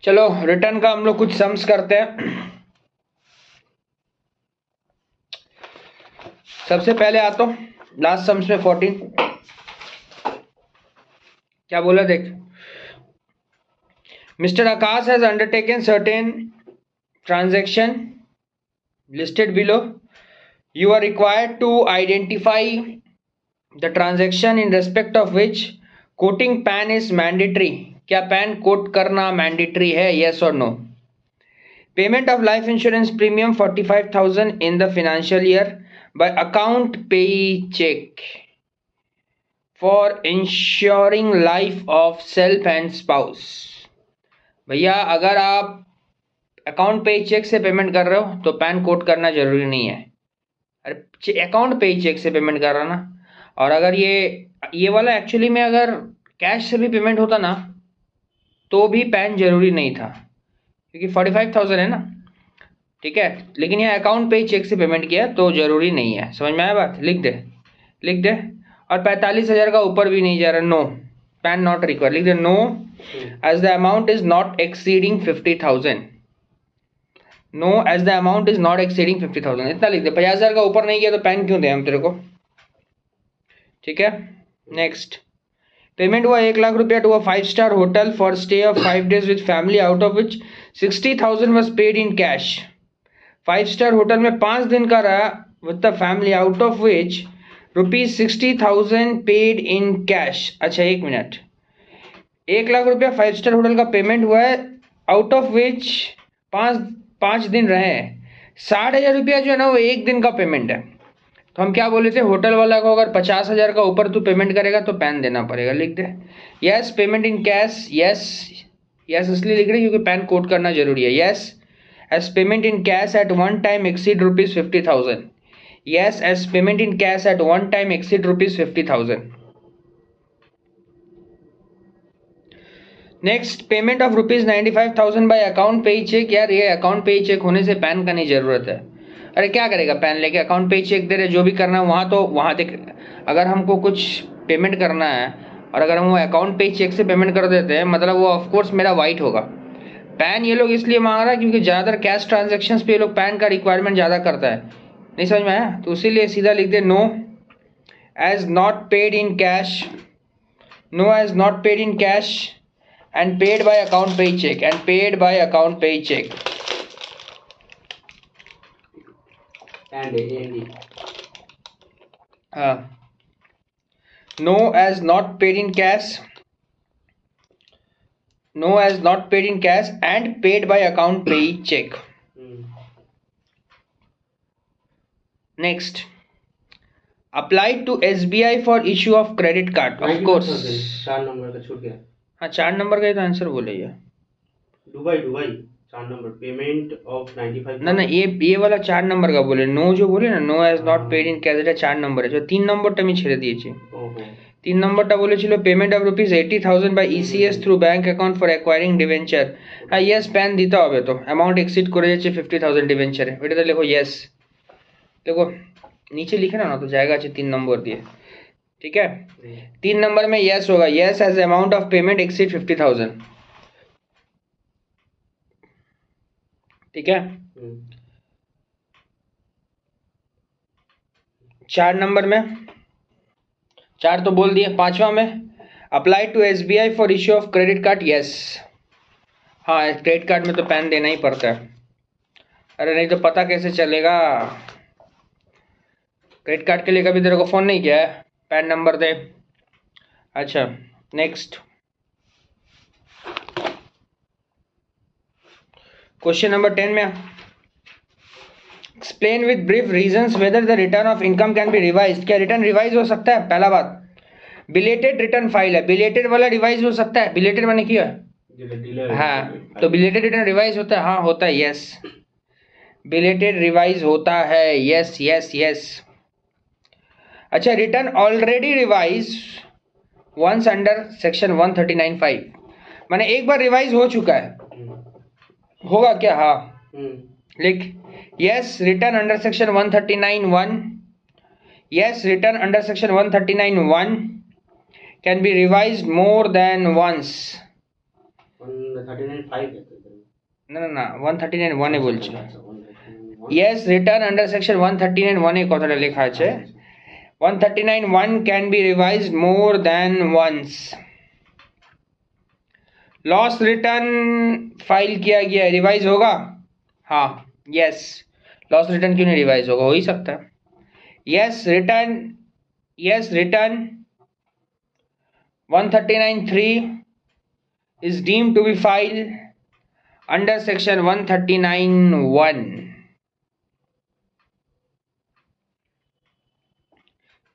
चलो रिटर्न का हम लोग कुछ सम्स करते हैं। सबसे पहले आता हूं लास्ट सम्स में 14 क्या बोला देख। Mister Akash has undertaken certain transaction listed below. You are required to identify the transaction in respect of which quoting PAN is mandatory. क्या PAN कोट करना मैंडेटरी है? yes or no? Payment of life insurance premium 45,000 in the financial year by account paycheck for ensuring life of self and spouse. भैया अगर आप account पे check से payment कर रहे हो तो पैन कोड करना जरूरी नहीं है। अरे अकाउंट पे चेक से पेमेंट कर रहा ना, और अगर ये वाला एक्चुअली में अगर कैश से भी पेमेंट होता ना तो भी पैन जरूरी नहीं था, क्योंकि 45,000 है ना, ठीक है। लेकिन ये अकाउंट पे चेक से पेमेंट किया तो जरूरी नहीं है। समझ में आया बात? लिख दे। और 45,000 का ऊपर भी नहीं जा रहा, नो पैन नॉट रिक्वायर्ड, लिख दे no as the amount is not exceeding 50,000। No as the amount is not exceeding 50,000, इतना लिख दे। 50,000 का ऊपर नहीं किया तो पैन क्यों दें हम तेरे को, ठीक है। नेक्स्ट, पेमेंट हुआ 1,00,000 रुपया to a five star hotel for stay of 5 days with family, out of which 60,000 was paid in cash. Five star hotel में 5 दिन का रहा with the family, out of which ₹60,000 paid in cash. अच्छा एक मिनट, 1,00,000 रुपया five-star hotel का payment हुआ है, आउट ऑफ विच 5 दिन रहे हैं। 60,000 रुपया जो है ना वो एक दिन का पेमेंट है। तो हम क्या बोले थे, होटल वाला को अगर 50,000 का ऊपर तू पेमेंट करेगा तो पैन देना पड़ेगा। लिख दे yes payment in cash, yes इसलिए लिख रहे क्योंकि पैन कोड करना जरूरी है। Yes as payment in cash at one time exceed ₹50,000। Yes as payment in cash at one time exceed ₹50,000। Next, payment of ₹95,000 by account पे चेक। यार ये अकाउंट पे चेक होने से पैन का नहीं जरूरत है। अरे क्या करेगा पैन लेके, अकाउंट पे चेक दे रहे, जो भी करना है वहाँ तो वहाँ देख। अगर हमको कुछ पेमेंट करना है और अगर हम वो अकाउंट पे चेक से पेमेंट कर देते हैं, मतलब वो ऑफकोर्स मेरा वाइट होगा। पैन ये लोग इसलिए मांग रहा है क्योंकि ज़्यादातर कैश ट्रांजेक्शन्स पे ये लोग पैन का रिक्वायरमेंट ज़्यादा करता है। नहीं समझ में आया? तो इसीलिए सीधा लिख दे no as not paid in cash, no as not paid in cash and paid by account pay check, and paid by account pay check, no as not paid in cash, no as not paid in cash and paid by account pay check. Next, applied to SBI for issue of credit card, of course। 4 number का छूट गया। हाँ 4 number का ही तो answer बोले ये। Dubai 4 number payment of 95। ना ये वाला 4 नंबर का बोले, नो जो बोले ना, no as not paid in cash, এটা 4 নম্বরে। जो 3 নম্বরটা আমি ছেড়ে দিয়েছি। 3 নম্বরটা বলেছিল payment of ₹80,000 by ECS through bank account for acquiring debenture. হ্যাঁ ইয়েস প্যান দিতে হবে, তো অ্যামাউন্ট এক্সিড করে যাচ্ছে 50,000 ডিবেঞ্চারে, ওইটাতে লেখো ইয়েস। देखो नीचे लिखे ना तो जाएगा अच्छे 3 नंबर दिए, ठीक है। 3 नंबर में यस होगा, yes as amount of payment exceed 50,000, ठीक है। 4 नंबर में 4 तो बोल दिए। 5वां में apply to SBI for issue of credit card, yes. हाँ क्रेडिट कार्ड में तो पैन देना ही पड़ता है, अरे नहीं तो पता कैसे चलेगा। क्रेडिट कार्ड के लिए कभी तेरे को फ़ोन नहीं किया है, पैन नंबर दे। अच्छा नेक्स्ट, क्वेश्चन नंबर 10 में explain with brief reasons whether the return of income can be revise. क्या रिटर्न रिवाइज हो सकता है? पहला बात, बिलेटेड रिटर्न फाइल है, बिलेटेड वाला रिवाइज हो सकता है? बिलेटेड मैंने किया हाँ, तो बिलेटेड रिटर्न रिवाइज होता है? हाँ होता है, यस बिलेटेड रिवाइज होता है, यस यस यस। अच्छा, return already revise once under section 139(5), माने एक बार रिवाइज हो चुका है, होगा क्या? हाँ लिख yes return under section 139(1), yes return under section 139(1) can be revised more than once, 139.5 है तो इधर। না না না 139 1 এ বলছি। আচ্ছা 139.1 Yes, return under section 139 1 এ কথাটা লেখা আছে। 139 1 can be revised more than once. Loss return file किया गया है, रिवाइज होगा? हाँ, यस। लॉस रिटर्न क्यों नहीं रिवाइज होगा, हो ही सकता है। Yes return 139.3 is deemed to be filed under section 139.1.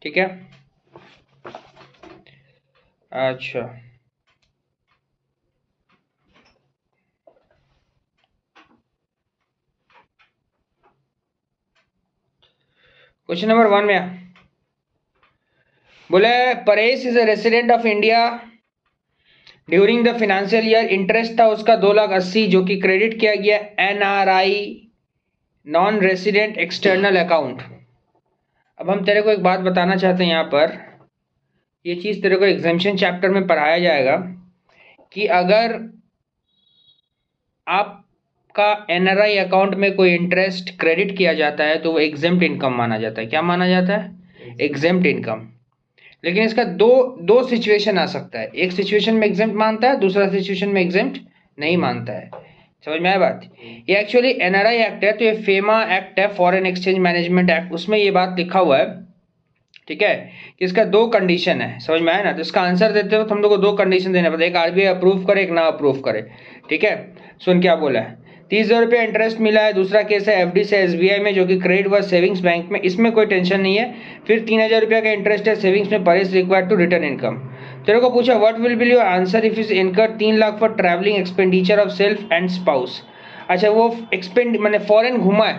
ठीक है, अच्छा क्वेश्चन नंबर 1 में बोले Paresh is a resident of India during the financial year, interest था उसका 2,80,000 जो कि क्रेडिट किया गया NRI non resident external account. अब हम तेरे को एक बात बताना चाहते हैं यहाँ पर, ये चीज़ तेरे को एग्जामिनेशन चैप्टर में पढ़ाया जाएगा कि अगर आपका NRI अकाउंट में कोई इंटरेस्ट क्रेडिट किया जाता है तो वो एग्जेम्प्ट इनकम माना जाता है। क्या माना जाता है? Exempt income. लेकिन इसका दो सिचुएशन आ सकता है, एक सिचुएशन में एग्जेम्प्ट मानता है, दूसरा सिचुएशन में एग्जेम्प्ट नहीं मानता है। समझ में आया बात? ये एक्चुअली NRI एक्ट है, तो ये फेमा एक्ट है, फॉरेन एक्सचेंज मैनेजमेंट एक्ट, उसमें ये बात लिखा हुआ है। ठीक है, कि इसका 2 कंडीशन है। समझ में आया ना? तो इसका आंसर देते वक्त हम लोग को 2 कंडीशन देना पड़ता है, एक RBI अप्रूव करे, एक ना अप्रूव करे। ठीक है, सुन क्या बोला है। 30,000 रुपये इंटरेस्ट मिला है। दूसरा केस है FD से SBI में जो कि क्रेडिट व सेविंग्स बैंक में, इसमें कोई टेंशन नहीं है। फिर 3,000 रुपये का इंटरेस्ट है सेविंग्स में, Paresh required to return income. तेरे को पूछा what will be your answer if is incur 3 lakh for travelling expenditure of self and spouse. अच्छा, वो एक्सपेंड मैंने फॉरेन घुमा है,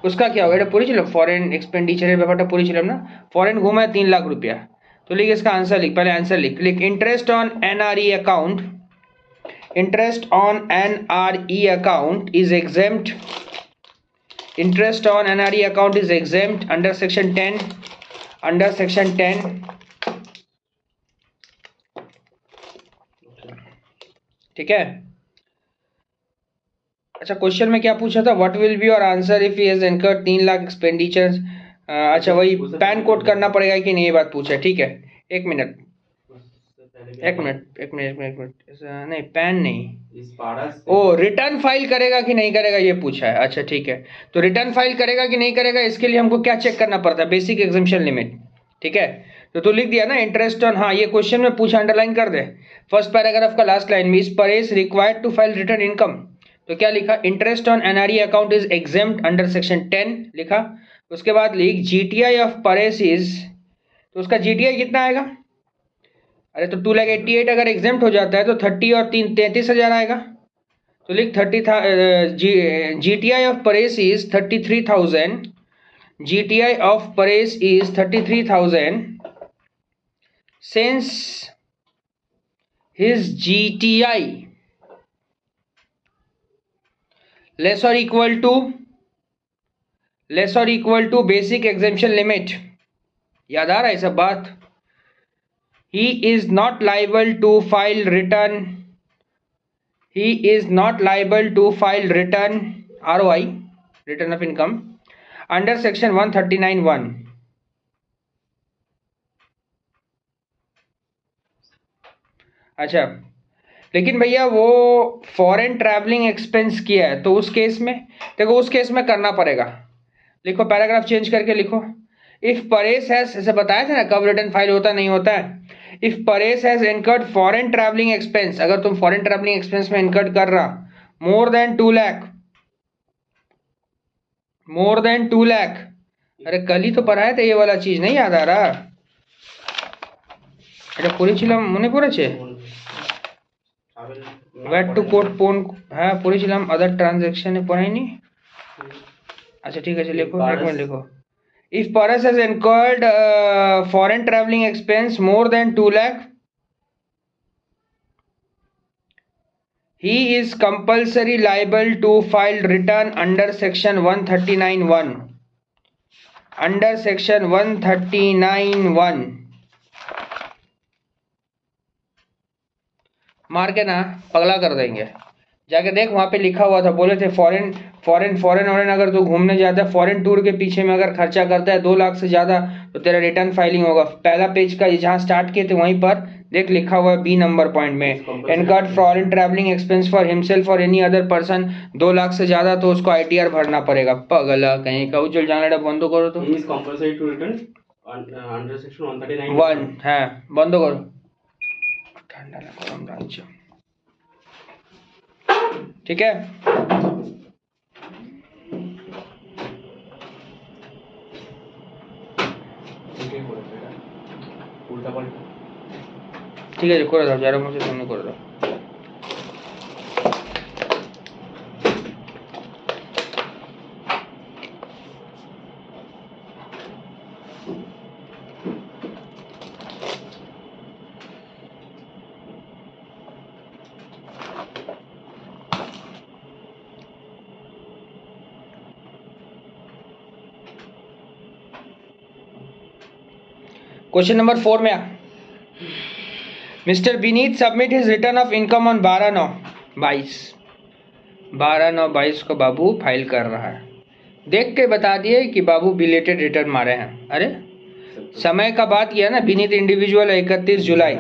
उसका क्या होगा? पूरी चलो फॉरेन एक्सपेंडिचर ব্যাপারটা पूरी चलो ना। फॉरेन घुमा है 3 लाख रुपया, तो लिख इसका आंसर लिख, पहले आंसर लिख interest on NRE account, interest on NRE account is exempt, interest on NRE account is exempt under section 10, under section 10। ठीक है, अच्छा क्वेश्चन में क्या पूछा था? What will be your answer if he has incurred 3 lakh expenditure. अच्छा, वही pan code करना पड़ेगा कि नहीं, ये बात पूछा। ठीक है, एक मिनट नहीं, पैन नहीं, ओ रिटर्न फाइल करेगा कि नहीं करेगा ये पूछा है। अच्छा ठीक है, तो रिटर्न फाइल करेगा कि नहीं करेगा, इसके लिए हमको क्या चेक करना पड़ता है? Basic exemption limit. ठीक है, तो तू लिख दिया ना इंटरेस्ट ऑन, हाँ ये क्वेश्चन में पूछा, अंडरलाइन कर दे फर्स्ट पैराग्राफ का लास्ट लाइन में, इस Paresh required to file return income, तो क्या लिखा? Interest on NRE account is exempt under section 10 लिखा। उसके बाद लिख GTI ऑफ परेश इज, तो उसका GTI कितना आएगा? अरे तो 2,88,000 अगर एग्जेम्प्ट हो जाता है तो 30 और 3 33,000 आएगा, तो लिख 30 था। GTI of Paresh is 33,000, GTI of Paresh is 33,000 since his GTI less or equal to basic exemption limit। याद आ रहा है सब बात? He is not liable to file return, he is not liable to file return ROI, return of income, under section 139(1). अच्छा, लेकिन भैया वो foreign travelling expense किया है, तो उस केस में देखो, उस केस में करना पड़ेगा। लिखो, पैराग्राफ चेंज करके लिखो, इफ परेश हैज, ऐसे बताया था ना कब रिटर्न फाइल होता नहीं होता है। If Paresh has incurred foreign travelling expense, अगर तुम फॉरेन ट्रैवलिंग एक्सपेंस में इनकर्ड कर रहा more than 2 lakh, more than 2 lakh, अरे कल ही तो पढ़ाया था ये वाला चीज, नहीं याद आ रहा? এটা পড়েছিলাম, মনে পড়েছে? ওয়্যার টু কোড পোন, হ্যাঁ পড়েছিলাম, আদার ট্রানজ্যাকশনে পড়াইনি। আচ্ছা ঠিক আছে, লিখো, এক মিনিট লিখো। If Paras has incurred foreign traveling expense more than 2 lakh, he is compulsory liable to file return under section 139(1), under section 139(1), मार के ना पगला कर देंगे। जाके देख वहाँ पे लिखा हुआ था, बोले थे फॉरेन फॉरेन फॉरेन वॉरेन अगर तू घूमने जाता है, फॉरेन टूर के पीछे में अगर खर्चा करता है 2 लाख से ज़्यादा, तो तेरा रिटर्न फाइलिंग होगा। पहला पेज का जहाँ स्टार्ट किए थे वहीं पर देख लिखा हुआ है बी नंबर पॉइंट में, incurred foreign travelling expense for himself और एनी अदर पर्सन 2 लाख से ज़्यादा तो उसको ITR भरना पड़ेगा। पगला कहीं का उज्जवल जाना बंद करो तो He is compulsory to return under section 139. 1 হ্যাঁ বন্ধ করো, ঠান্ডা না গরম লাগছে। ठीक है, উল্টা পাল্টা ঠিক আছে করে দাও, যারা মধ্যে তুমি করে দাও। क्वेश्चन नंबर 4 में mister Vineet submit his return of income on 12/9/22। 12/9/22 को बाबू फाइल कर रहा है। देख के बता दिए कि बाबू बिलेटेड रिटर्न मारे हैं। अरे समय का बात किया ना, Vineet individual 31 July,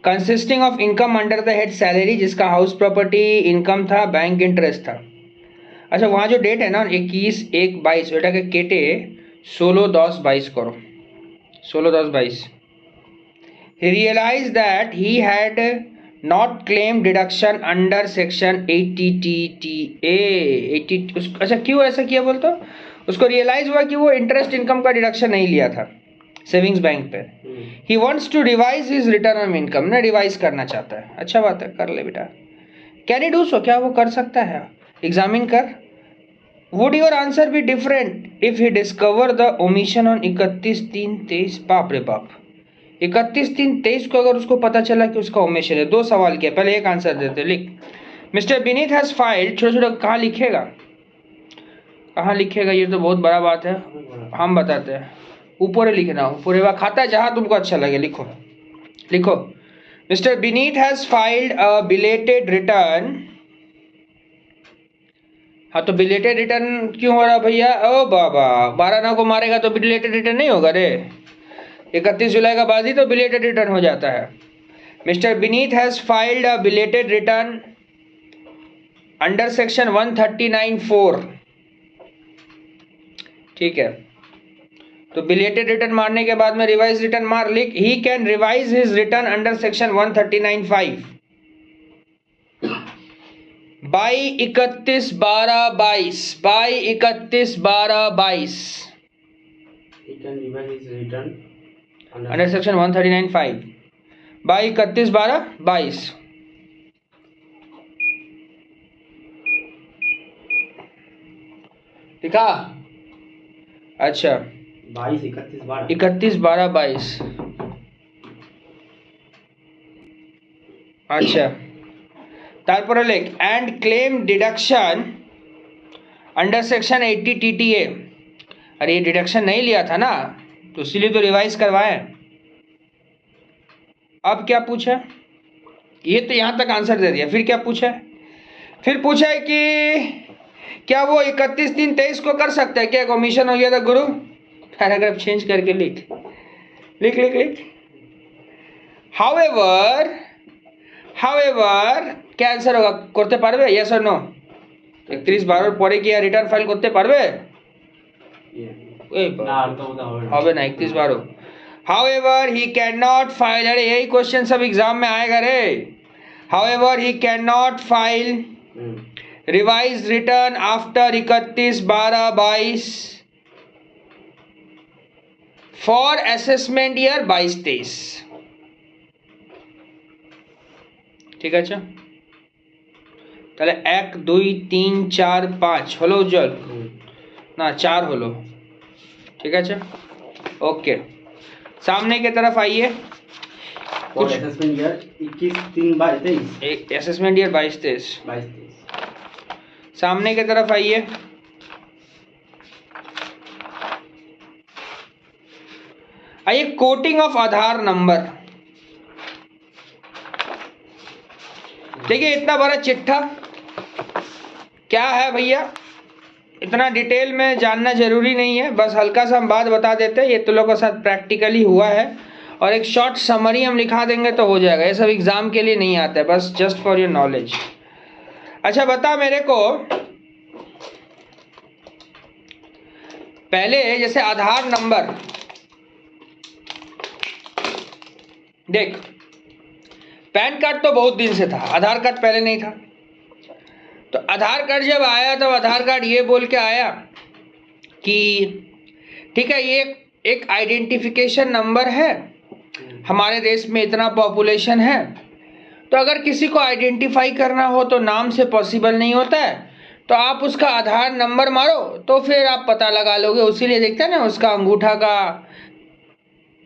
consisting of income under the head salary, जिसका हाउस प्रॉपर्टी इनकम था, बैंक इंटरेस्ट था। अच्छा वहाँ जो डेट है ना 21/1/22, बेटा के केटे 16/10/22 करो, 16/10/22। He realized that he had not claimed deduction under section 80TTA 80। अच्छा क्यों ऐसा किया बोलते हो? उसको रियलाइज हुआ कि वो इंटरेस्ट इनकम का डिडक्शन नहीं लिया था सेविंग्स बैंक पे। He wants to revise his return on income, ना रिवाइज करना चाहता है। अच्छा बात है, कर ले बेटा। कैन ही डू सो, क्या वो कर सकता है? एग्जामिन कर। Would your answer be different if he discover the omission on 31/3/23? बाप रे बाप, 31/3/23 को अगर उसको पता चला कि उसका ओमिशन है। 2 सवाल किया, पहले एक आंसर देते। लिख, मिस्टर विनीत हैज फाइल्ड, छोटा छोटा कहाँ लिखेगा, कहाँ लिखेगा, ये तो बहुत बड़ा बात है, हम बताते हैं। ऊपर लिखना, ऊपर खाता है जहाँ तुमको अच्छा लगे लिखो। लिखो, mister Vineet has filed a belated return. हाँ तो बिलेटेड रिटर्न क्यों हो रहा भैया? ओ बाबा, 12/9 को मारेगा तो बिलेटेड रिटर्न नहीं होगा रे, 31 जुलाई का बाद ही तो बिलेटेड रिटर्न हो जाता है। Mister Vineet has filed a belated return under section 139(4). ठीक है, तो बिलेटेड रिटर्न मारने के बाद में रिवाइज रिटर्न मार। लिख, he can revise his return under section 139(5) by 31/12/22, by 31/12/22। He can revise his return under section 139(5) by 31/12/22। लिखा? अच्छा 31/12/22। अच्छा তারপরে লেখ, and claim deduction under section 80TTA। अरे ये डिडक्शन नहीं लिया था ना, तो इसीलिए तो रिवाइज करवाए। अब क्या पूछा? ये तो यहाँ तक आंसर दे दिया। फिर क्या पूछा? फिर पूछा है कि क्या वो 31/3/23 को कर सकता है क्या? कमीशन हो गया था गुरु। पैराग्राफ चेंज करके लिख लिख लिख लिख। हाउएवर क्या आंसर होगा? करते पारबे? यस और नो? 31/12 পরে কি রিটার্ন ফাইল করতে পারবে? হবে না 31/12। However, he cannot file, अरे यही क्वेश्चन सब एग्जाम में आएगा रे। However, he cannot file revised return after 31/12/22 for assessment year 22-23। ঠিক আছে, তাহলে 1 2 3 4 5 হলো উজ্জ্বল না 4 হলো। ঠিক আছে, ओके। सामने की तरफ आइए। कुछ असेसमेंट ईयर 21/3/22, असेसमेंट ईयर 22-23। सामने की तरफ आइए। आइए, कोटिंग ऑफ आधार नंबर। देखिए इतना बड़ा चिट्ठा क्या है भैया, इतना डिटेल में जानना जरूरी नहीं है, बस हल्का सा हम बात बता देते हैं। ये तो लोगों के साथ प्रैक्टिकली हुआ है और एक शॉर्ट समरी हम लिखा देंगे तो हो जाएगा। ये सब एग्जाम के लिए नहीं आता है, बस जस्ट फॉर योर नॉलेज। अच्छा बता मेरे को, पहले जैसे आधार नंबर, देख पैन कार्ड तो बहुत दिन से था, आधार कार्ड पहले नहीं था। तो आधार कार्ड जब आया तब आधार कार्ड ये बोल के आया कि ठीक है ये एक आइडेंटिफिकेशन नंबर है, हमारे देश में इतना पॉपुलेशन है, तो अगर किसी को आइडेंटिफाई करना हो तो नाम से पॉसिबल नहीं होता है, तो आप उसका आधार नंबर मारो तो फिर आप पता लगा लोगे। उसीलिए देखते हैं ना, उसका अंगूठा का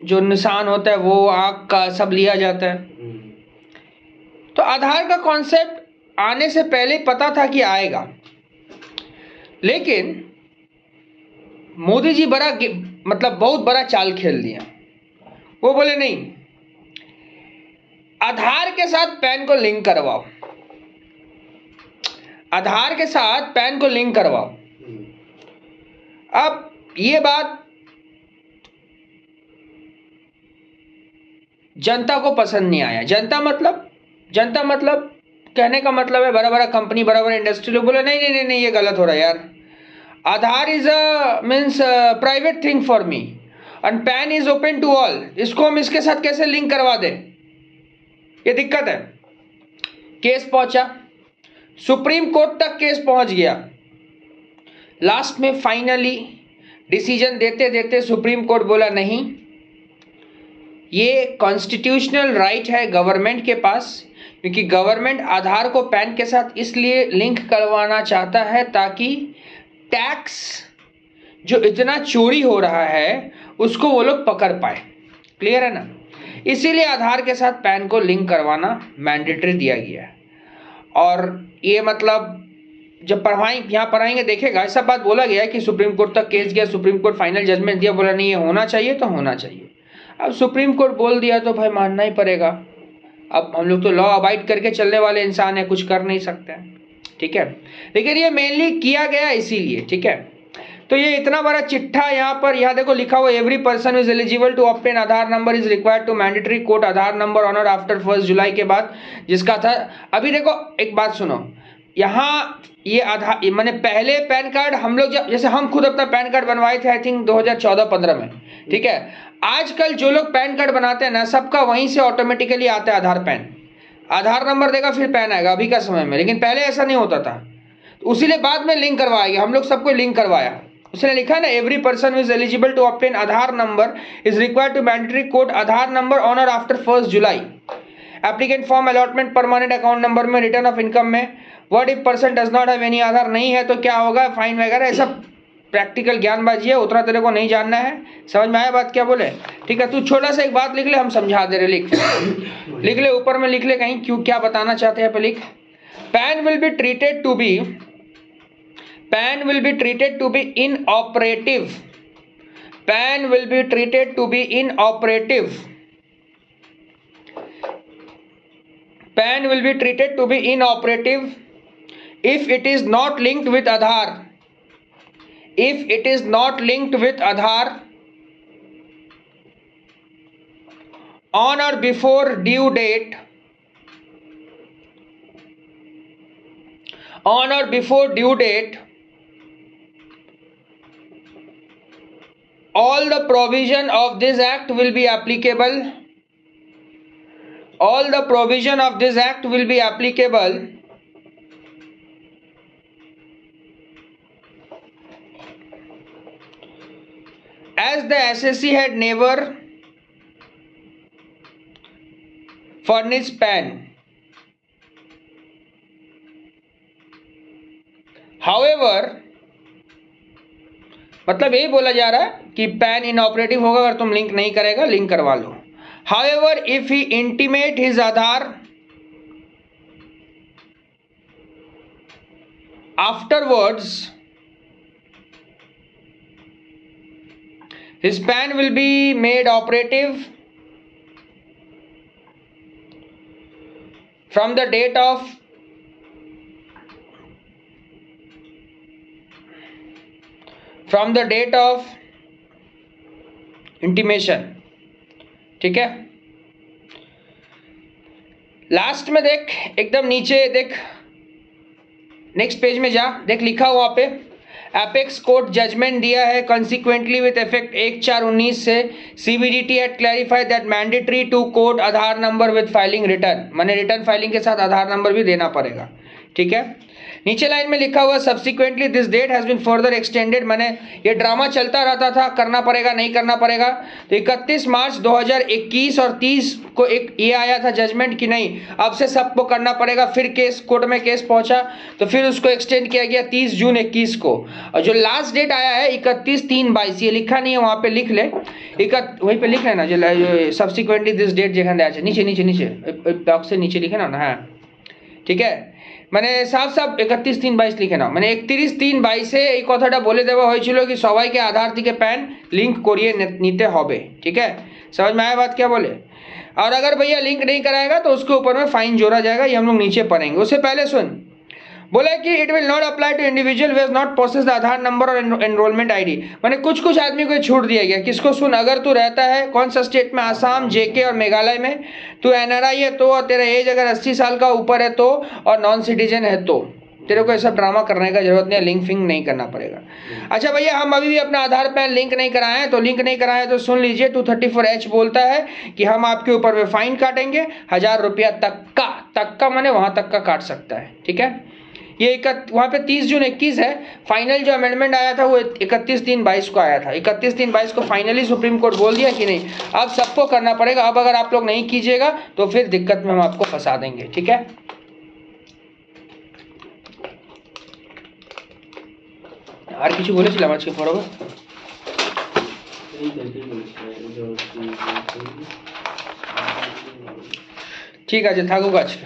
जो निशान होता है, वो आँख का सब लिया जाता है। तो आधार का कॉन्सेप्ट आने से पहले पता था कि आएगा, लेकिन मोदी जी मतलब बहुत बड़ा चाल खेल दिया। वो बोले नहीं, आधार के साथ पैन को लिंक करवाओ, आधार के साथ पैन को लिंक करवाओ। अब ये बात जनता को पसंद नहीं आया। जनता मतलब कहने का मतलब है बड़ा बड़ा कंपनी, बड़ा बड़ा इंडस्ट्री लोग बोले नहीं नहीं नहीं नहीं ये गलत हो रहा है यार, Aadhaar is a means private thing for me and PAN is open to all, इसको हम इसके साथ कैसे लिंक करवा दें, ये दिक्कत है। केस पहुंचा सुप्रीम कोर्ट तक, केस पहुंच गया। लास्ट में फाइनली डिसीजन देते देते सुप्रीम कोर्ट बोला नहीं, ये कॉन्स्टिट्यूशनल राइट है गवर्नमेंट के पास, क्योंकि गवर्नमेंट आधार को पैन के साथ इसलिए लिंक करवाना चाहता है ताकि टैक्स जो इतना चोरी हो रहा है उसको वो लोग पकड़ पाए। क्लियर है ना? इसीलिए आधार के साथ पैन को लिंक करवाना मैंडेटरी दिया गया है। और ये मतलब जब यहाँ पढ़ाएंगे देखेगा, ऐसा बात बोला गया है कि सुप्रीम कोर्ट तक केस गया, सुप्रीम कोर्ट फाइनल जजमेंट दिया, बोला नहीं ये होना चाहिए तो होना चाहिए। अब सुप्रीम कोर्ट बोल दिया तो भाई मानना ही पड़ेगा। अब हम लोग तो लॉ अबाइड करके चलने वाले इंसान है, कुछ कर नहीं सकते हैं, ठीक है। लेकिन ये मेनली किया गया इसीलिए, ठीक है। तो ये इतना बड़ा चिट्ठा यहाँ देखो लिखा हुआ, every person is eligible to obtain Aadhaar number is required to mandatory quote Aadhaar number on और आफ्टर 1 जुलाई के बाद, जिसका था। अभी देखो एक बात सुनो, यहाँ ये आधार मैंने पहले पैन कार्ड हम लोग जैसे हम खुद अपना पैन कार्ड बनवाए थे आई थिंक 2014-15 में, ठीक है। आजकल जो लोग पैन कार्ड बनाते हैं ना, सबका वहीं से ऑटोमेटिकली आता है आधार पैन, आधार नंबर देगा फिर पैन आएगा अभी का समय में, लेकिन पहले ऐसा नहीं होता था। तो उसीलिए बाद में लिंक करवाया गया, हम लोग सबको लिंक करवाया। उसने लिखा ना, every person is eligible to obtain Aadhaar number is required to mandatory code Aadhaar number on और after 1 July. Applicant form allotment permanent account number में रिटर्न ऑफ इनकम में what if person does not have any Aadhaar, नहीं है तो क्या होगा, fine वगैरह, ऐसा प्रैक्टिकल ज्ञानबाजी है, उतना तेरे को नहीं जानना है। समझ में आया बात क्या बोले? ठीक है, तू छोटा सा एक बात लिख ले, हम समझा दे रहे, लिख ले ऊपर में, लिख ले कहीं क्यों क्या बताना चाहते हैं पे लिख। PAN will be treated to be inoperative. PAN will be treated to be inoperative. PAN will be treated to be inoperative if it is not linked with Aadhaar. If it is not linked with Aadhaar on or before due date, on or before due date, all the provision of this act will be applicable. All the provision of this act will be applicable as the SSC had never furnished PAN. However, मतलब यही बोला जा रहा है कि pan inoperative होगा अगर तुम लिंक नहीं करेगा, लिंक करवा लो। However, if he intimate his Aadhaar afterwards, his PAN will be made operative from the date of intimation, ठीक है। लास्ट में देख, एकदम नीचे देख, नेक्स्ट पेज में जा, देख लिखा हुआ पे एपेक्स कोर्ट जजमेंट दिया है कंसिक्वेंटली विथ इफेक्ट 1/4/19 से CBDT had clarified that mandatory to quote Aadhaar number with filing return, माने रिटर्न फाइलिंग के साथ आधार नंबर भी देना पड़ेगा, ठीक है। नीचे लाइन में लिखा हुआ subsequently this date has been further extended, माने ये ड्रामा चलता रहता था, करना पड़ेगा नहीं करना पड़ेगा। तो 31 मार्च 2021 और 30 को एक ये आया था जजमेंट कि नहीं अब से सबको करना पड़ेगा। फिर केस कोर्ट में केस पहुंचा तो फिर उसको एक्सटेंड किया गया 30 जून 21 को, और जो लास्ट डेट आया है 31/3/22, ये लिखा नहीं है वहाँ पे लिख ले, वहीं पे लिख लेना जो सब्सिक्वेंटली दिस डेट जगह नीचे नीचे नीचे बॉक्स से नीचे लिखे ना, हाँ ठीक है। মানে সাফ সাফ 31/3/22 লিখে নাও, মানে 31/3/22 এই কথাটা বলে দেওয়া হয়েছিল कि সবাইকে আধার থেকে প্যান লিঙ্ক করিয়ে নিতে হবে, ठीक है। समझ में आया बात क्या बोले। और अगर भैया लिंक नहीं कराएगा तो उसके ऊपर में फाइन जोड़ा जाएगा, ये हम लोग नीचे पढ़ेंगे। उससे पहले सुन, बोला कि it will not apply to individual who has not process the Aadhaar number or enrolment ID, माने कुछ आदमी को छूट दिया गया। किसको? सुन, अगर तू रहता है कौन सा स्टेट में, आसाम, जेके और मेघालय में, तू एनआरआई है तो, और तेरा एज अगर 80 साल का ऊपर है तो, और नॉन सिटीजन है तो तेरे को ऐसा ड्रामा करने का जरूरत नहीं है, लिंक फिंक नहीं करना पड़ेगा। अच्छा भैया हम अभी भी अपना आधार पैन लिंक नहीं कराए हैं, तो लिंक नहीं कराए तो सुन लीजिए 234H बोलता है कि हम आपके ऊपर में फाइन काटेंगे 1000 रुपया तक का माने वहां तक का काट सकता है, ठीक है। ये वहाँ पे 30 जून 21 है, फाइनल जो अमेंडमेंट आया था वो 31/3/22 को आया था। 31/3/22 को फाइनली सुप्रीम कोर्ट बोल दिया कि नहीं अब सबको करना पड़ेगा, अब अगर आप लोग नहीं कीजिएगा तो फिर दिक्कत में हम आपको फंसा देंगे, ठीक है। আর কিছু বলেছিলাম আজকে পড়াবো, ঠিক আছে থাকুক আজকে।